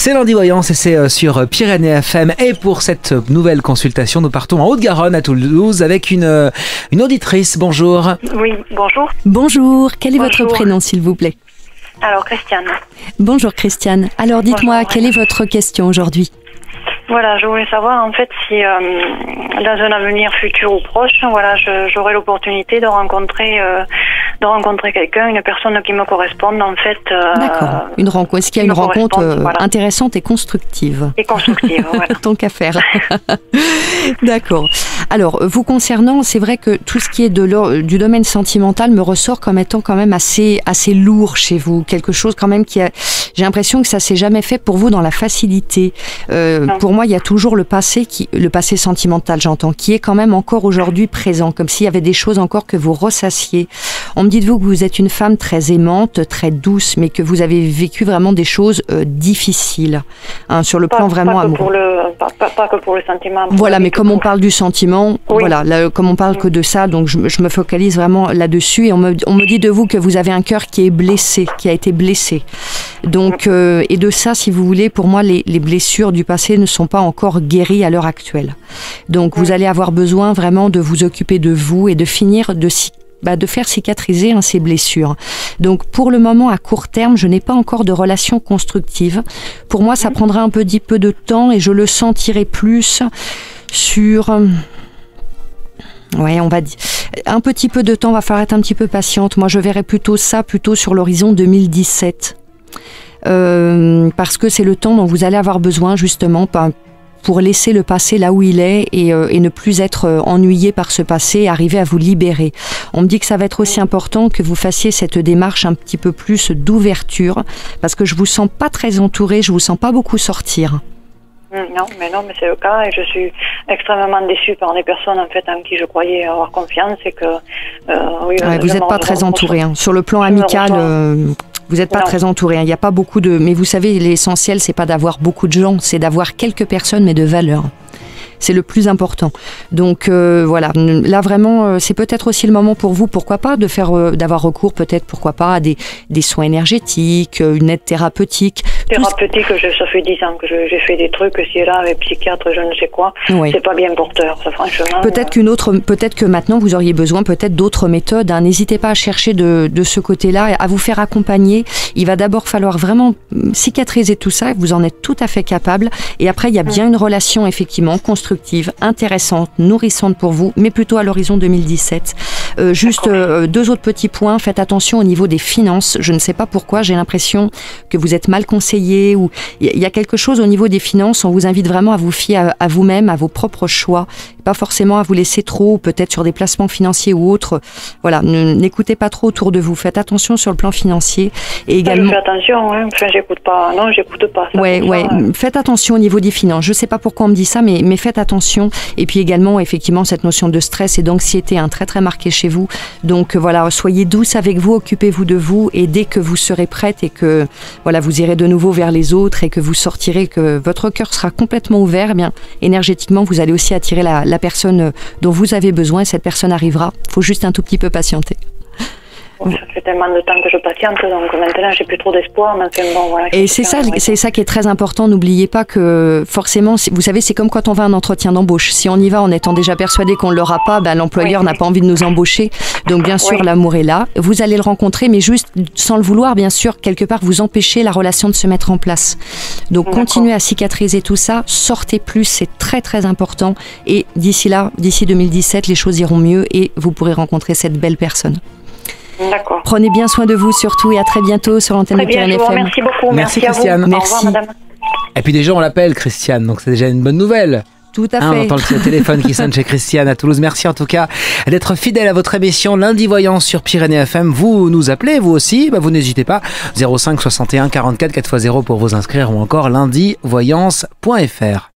C'est lundi voyance et c'est sur Pyrénées FM. Et pour cette nouvelle consultation, nous partons en Haute-Garonne à Toulouse avec une auditrice. Bonjour. Oui, bonjour. Bonjour, quel est votre prénom s'il vous plaît? Alors, Christiane. Bonjour Christiane. Alors dites-moi, quelle est votre question aujourd'hui? Voilà, je voulais savoir en fait si dans un avenir futur ou proche, voilà, j'aurai l'opportunité de rencontrer quelqu'un, une personne qui me corresponde en fait. D'accord. Une rencontre. Est-ce qu'il y a une rencontre intéressante et constructive? Et constructive, voilà. Tant qu'à faire. D'accord. Alors, vous concernant, c'est vrai que tout ce qui est du domaine sentimental me ressort comme étant quand même assez lourd chez vous. Quelque chose quand même j'ai l'impression que ça s'est jamais fait pour vous dans la facilité. Pour moi, il y a toujours le passé sentimental, j'entends, qui est quand même encore aujourd'hui présent, comme s'il y avait des choses encore que vous ressassiez. On me dit de vous que vous êtes une femme très aimante, très douce, mais que vous avez vécu vraiment des choses difficiles, hein, sur le plan vraiment amoureux. Pas que pour le sentiment. Voilà, mais comme on parle du sentiment, oui. Voilà, là, comme on parle que de ça, donc je me focalise vraiment là-dessus. Et on me dit de vous que vous avez un cœur qui est blessé, qui a été blessé. Donc, et de ça, si vous voulez, pour moi, les blessures du passé ne sont pas encore guéries à l'heure actuelle. Donc, vous allez avoir besoin vraiment de vous occuper de vous et de finir de faire cicatriser ces blessures. Donc pour le moment, à court terme, je n'ai pas encore de relation constructive. Pour moi, ça prendra un petit peu de temps et je le sentirai plus sur... Ouais, on va dire un petit peu de temps, va falloir être un petit peu patiente. Moi, je verrais plutôt sur l'horizon 2017. Parce que c'est le temps dont vous allez avoir besoin justement pour laisser le passé là où il est et ne plus être ennuyé par ce passé et arriver à vous libérer. On me dit que ça va être aussi important que vous fassiez cette démarche un petit peu plus d'ouverture, parce que je vous sens pas très entourée, je vous sens pas beaucoup sortir. Non, mais c'est le cas et je suis extrêmement déçue par les personnes en fait en qui je croyais avoir confiance et que oui, vous n'êtes pas très entourée. Hein. Sur le plan amical, vous n'êtes pas très entourée. Il n'y a pas beaucoup de... Mais vous savez, l'essentiel, c'est pas d'avoir beaucoup de gens, c'est d'avoir quelques personnes, mais de valeur. C'est le plus important. Donc voilà, là vraiment, c'est peut-être aussi le moment pour vous, pourquoi pas, d'avoir recours peut-être, pourquoi pas, à des soins énergétiques, une aide thérapeutique. Thérapeutique, ça fait 10 ans que j'ai fait des trucs, si là, avec psychiatre, je ne sais quoi, c'est pas bien porteur, ça franchement. Peut-être que maintenant vous auriez besoin peut-être d'autres méthodes. Hein. N'hésitez pas à chercher de ce côté-là, à vous faire accompagner. Il va d'abord falloir vraiment cicatriser tout ça, vous en êtes tout à fait capable. Et après, il y a bien une relation effectivement constructive, intéressante, nourrissante pour vous, mais plutôt à l'horizon 2017. Juste deux autres petits points. Faites attention au niveau des finances. Je ne sais pas pourquoi, j'ai l'impression que vous êtes mal conseillé ou il y a quelque chose au niveau des finances. On vous invite vraiment à vous fier à vous-même, à vos propres choix, pas forcément à vous laisser trop, peut-être sur des placements financiers ou autres. Voilà, n'écoutez pas trop autour de vous. Faites attention sur le plan financier et également. Je fais attention, hein. Enfin, j'écoute pas. Non, j'écoute pas. Faites attention au niveau des finances. Je sais pas pourquoi on me dit ça, mais faites attention. Et puis également, effectivement, cette notion de stress et d'anxiété, très très marquée chez vous. Donc voilà, soyez douce avec vous, occupez-vous de vous et dès que vous serez prête et que voilà, vous irez de nouveau vers les autres et que vous sortirez, que votre cœur sera complètement ouvert, eh bien énergétiquement, vous allez aussi attirer la personne dont vous avez besoin et cette personne arrivera. Il faut juste un tout petit peu patienter. Ça fait tellement de temps que je patiente, donc maintenant j'ai plus trop d'espoir. Voilà, et c'est ça qui est très important. N'oubliez pas que forcément, vous savez, c'est comme quand on va à un entretien d'embauche. Si on y va en étant déjà persuadé qu'on ne l'aura pas, l'employeur n'a pas envie de nous embaucher. Donc bien sûr, l'amour est là. Vous allez le rencontrer, mais juste sans le vouloir, bien sûr, quelque part, vous empêchez la relation de se mettre en place. Donc continuez à cicatriser tout ça. Sortez plus, c'est très très important. Et d'ici 2017, les choses iront mieux et vous pourrez rencontrer cette belle personne. D'accord. Prenez bien soin de vous surtout et à très bientôt sur l'antenne de Pyrénées FM. Merci beaucoup. Merci Christiane. Merci. Au revoir, madame. Et puis déjà on l'appelle Christiane, donc c'est déjà une bonne nouvelle. Tout à fait. On entend le téléphone qui sonne chez Christiane à Toulouse. Merci en tout cas d'être fidèle à votre émission Lundi Voyance sur Pyrénées FM. Vous nous appelez, vous aussi, vous n'hésitez pas. 05 61 44 4x0 pour vous inscrire ou encore lundivoyance.fr.